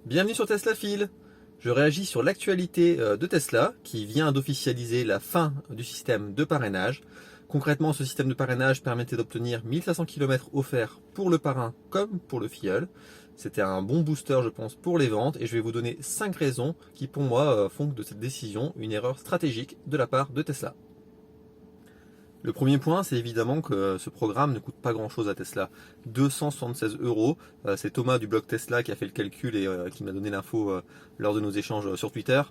Bienvenue sur Tesla Fil. Je réagis sur l'actualité de Tesla qui vient d'officialiser la fin du système de parrainage. Concrètement, ce système de parrainage permettait d'obtenir 1500 km offerts pour le parrain comme pour le filleul. C'était un bon booster, je pense, pour les ventes et je vais vous donner 5 raisons qui, pour moi, font de cette décision une erreur stratégique de la part de Tesla. Le premier point, c'est évidemment que ce programme ne coûte pas grand chose à Tesla. 276 €. C'est Thomas du blog Tesla qui a fait le calcul et qui m'a donné l'info lors de nos échanges sur Twitter.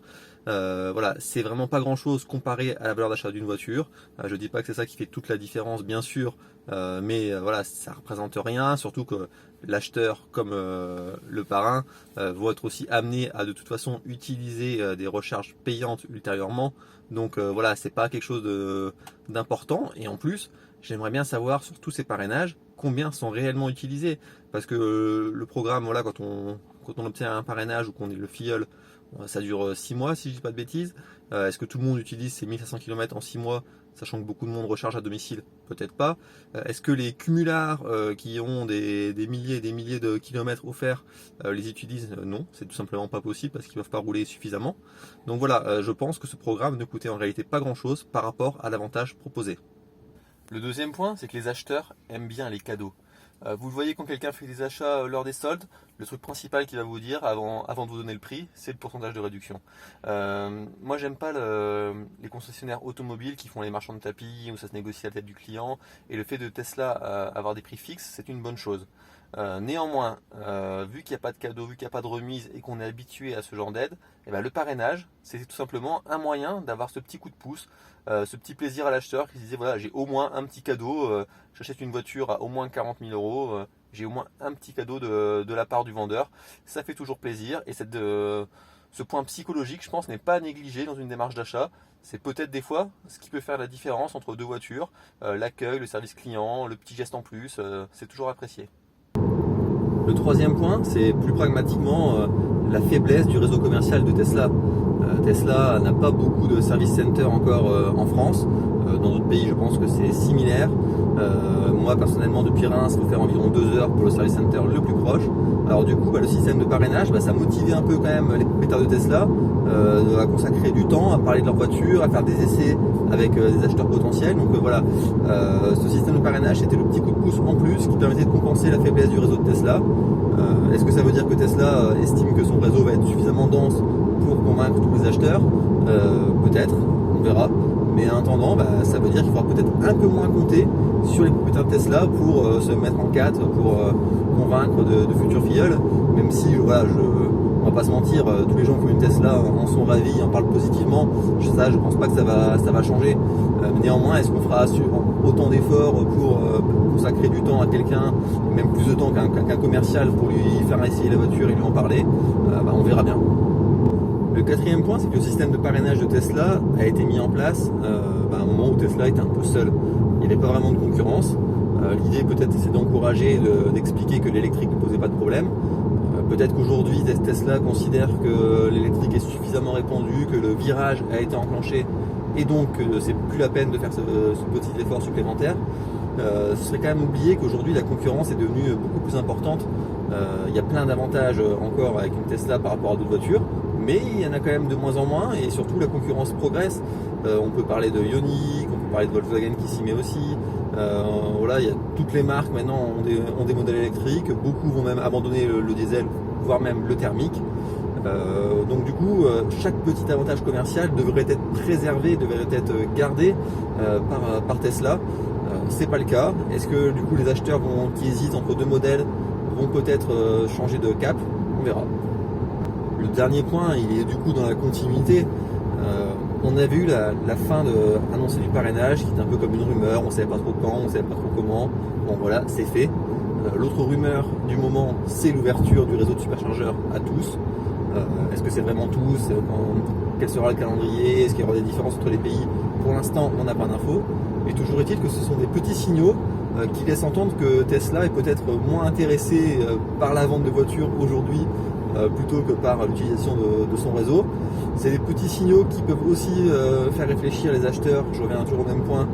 Voilà, c'est vraiment pas grand chose comparé à la valeur d'achat d'une voiture. Je dis pas que c'est ça qui fait toute la différence, bien sûr, mais voilà, ça représente rien, surtout que l'acheteur comme le parrain vont être aussi amenés à de toute façon utiliser des recharges payantes ultérieurement. Donc voilà, c'est pas quelque chose d'important. Et en plus, j'aimerais bien savoir sur tous ces parrainages combien sont réellement utilisés. Parce que le programme, voilà, quand on obtient un parrainage ou qu'on est le filleul, ça dure 6 mois si je dis pas de bêtises. Est-ce que tout le monde utilise ces 1500 km en 6 mois, sachant que beaucoup de monde recharge à domicile? Peut-être pas. Est-ce que les cumulards qui ont des milliers et des milliers de kilomètres offerts les utilisent? Non, c'est tout simplement pas possible parce qu'ils ne peuvent pas rouler suffisamment. Donc voilà, je pense que ce programme ne coûtait en réalité pas grand chose par rapport à l'avantage proposé. Le deuxième point, c'est que les acheteurs aiment bien les cadeaux. Vous le voyez quand quelqu'un fait des achats lors des soldes, le truc principal qu'il va vous dire avant de vous donner le prix, c'est le pourcentage de réduction. Moi j'aime pas les concessionnaires automobiles qui font les marchands de tapis où ça se négocie à la tête du client, et le fait de Tesla avoir des prix fixes, c'est une bonne chose. Néanmoins, vu qu'il n'y a pas de cadeau, vu qu'il n'y a pas de remise et qu'on est habitué à ce genre d'aide, eh ben, le parrainage, c'est tout simplement un moyen d'avoir ce petit coup de pouce, ce petit plaisir à l'acheteur qui se disait voilà, j'ai au moins un petit cadeau, j'achète une voiture à au moins 40 000 €, j'ai au moins un petit cadeau de la part du vendeur. Ça fait toujours plaisir et ce point psychologique, je pense, n'est pas négligé dans une démarche d'achat. C'est peut-être des fois ce qui peut faire la différence entre deux voitures, l'accueil, le service client, le petit geste en plus, c'est toujours apprécié. Le troisième point, c'est plus pragmatiquement la faiblesse du réseau commercial de Tesla. Tesla n'a pas beaucoup de service center encore en France. Dans d'autres pays, je pense que c'est similaire. Moi, personnellement, depuis Reims, il faut faire environ 2 heures pour le service center le plus proche. Alors du coup, le système de parrainage, ça motivait un peu quand même les propriétaires de Tesla à consacrer du temps, à parler de leur voiture, à faire des essais avec des acheteurs potentiels. Donc voilà, ce système de parrainage, c'était le petit coup de pouce en plus qui permettait de compenser la faiblesse du réseau de Tesla. Est-ce que ça veut dire que Tesla estime que son réseau va être suffisamment dense pour convaincre tous les acheteurs? Peut-être, on verra. Mais en attendant, ça veut dire qu'il faudra peut-être un peu moins compter sur les propriétaires de Tesla pour se mettre en quatre, pour convaincre de futurs filleuls. Même si, voilà, on va pas se mentir, tous les gens qui ont une Tesla en sont ravis, en parlent positivement. Ça, je pense pas que ça va changer. Mais néanmoins, est-ce qu'on fera autant d'efforts pour consacrer du temps à quelqu'un, même plus de temps qu'un commercial pour lui faire essayer la voiture et lui en parler? On verra bien. Le quatrième point, c'est que le système de parrainage de Tesla a été mis en place à un moment où Tesla était un peu seul. Il n'y avait pas vraiment de concurrence. L'idée peut-être c'est d'encourager, d'expliquer que l'électrique ne posait pas de problème. Peut-être qu'aujourd'hui Tesla considère que l'électrique est suffisamment répandue, que le virage a été enclenché et donc c'est plus la peine de faire ce petit effort supplémentaire. Ce serait quand même oublier qu'aujourd'hui la concurrence est devenue beaucoup plus importante. Il y a plein d'avantages encore avec une Tesla par rapport à d'autres voitures, mais il y en a quand même de moins en moins et surtout la concurrence progresse. On peut parler de Ioniq, on peut parler de Volkswagen qui s'y met aussi. Voilà, il y a toutes les marques maintenant ont des modèles électriques, beaucoup vont même abandonner le diesel, voire même le thermique. Donc du coup, chaque petit avantage commercial devrait être préservé, devrait être gardé par Tesla. C'est pas le cas. Est-ce que du coup les acheteurs qui hésitent entre deux modèles vont peut-être changer de cap? On verra. Le dernier point, il est du coup dans la continuité. On avait eu la fin annoncée du parrainage qui était un peu comme une rumeur, on ne savait pas trop quand, on ne savait pas trop comment. Bon voilà, c'est fait. L'autre rumeur du moment, c'est l'ouverture du réseau de superchargeurs à tous. Est-ce que c'est vraiment tous? Quel sera le calendrier? Est-ce qu'il y aura des différences entre les pays? Pour l'instant, on n'a pas d'infos. Et toujours est-il que ce sont des petits signaux qui laissent entendre que Tesla est peut-être moins intéressé par la vente de voitures aujourd'hui plutôt que par l'utilisation de son réseau. C'est des petits signaux qui peuvent aussi faire réfléchir les acheteurs, je reviens toujours au même point,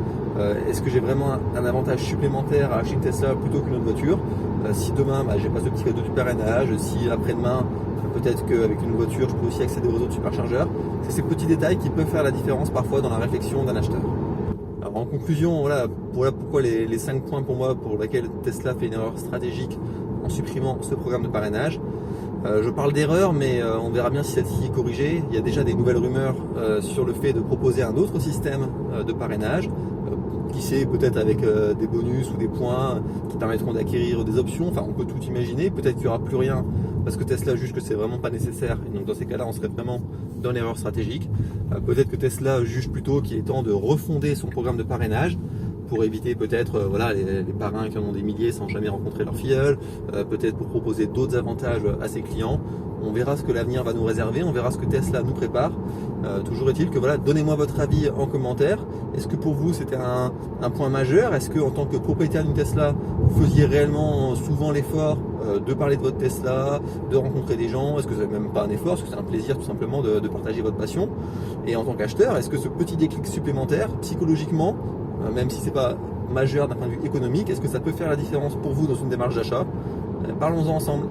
Est-ce que j'ai vraiment un avantage supplémentaire à acheter une Tesla plutôt qu'une autre voiture? Si demain j'ai pas ce petit cadeau du parrainage, si après-demain peut-être qu'avec une voiture je peux aussi accéder aux autres superchargeurs, c'est ces petits détails qui peuvent faire la différence parfois dans la réflexion d'un acheteur. Alors en conclusion, voilà pourquoi les 5 points pour moi pour lesquels Tesla fait une erreur stratégique en supprimant ce programme de parrainage. Je parle d'erreur, mais on verra bien si celle-ci est corrigée. Il y a déjà des nouvelles rumeurs sur le fait de proposer un autre système de parrainage, qui sait, peut-être avec des bonus ou des points qui permettront d'acquérir des options. Enfin, on peut tout imaginer. Peut-être qu'il n'y aura plus rien parce que Tesla juge que c'est vraiment pas nécessaire. Et donc dans ces cas-là, on serait vraiment dans l'erreur stratégique. Peut-être que Tesla juge plutôt qu'il est temps de refonder son programme de parrainage pour éviter peut-être les parrains qui en ont des milliers sans jamais rencontrer leur filleul, peut-être pour proposer d'autres avantages à ses clients. On verra ce que l'avenir va nous réserver, on verra ce que Tesla nous prépare. Toujours est-il que donnez-moi votre avis en commentaire. Est-ce que pour vous c'était un point majeur? Est-ce que en tant que propriétaire d'une Tesla, vous faisiez réellement souvent l'effort de parler de votre Tesla, de rencontrer des gens? Est-ce que c'est même pas un effort? Est-ce que c'est un plaisir tout simplement de partager votre passion? Et en tant qu'acheteur, est-ce que ce petit déclic supplémentaire, psychologiquement, même si c'est pas majeur d'un point de vue économique, est-ce que ça peut faire la différence pour vous dans une démarche d'achat? Parlons-en ensemble.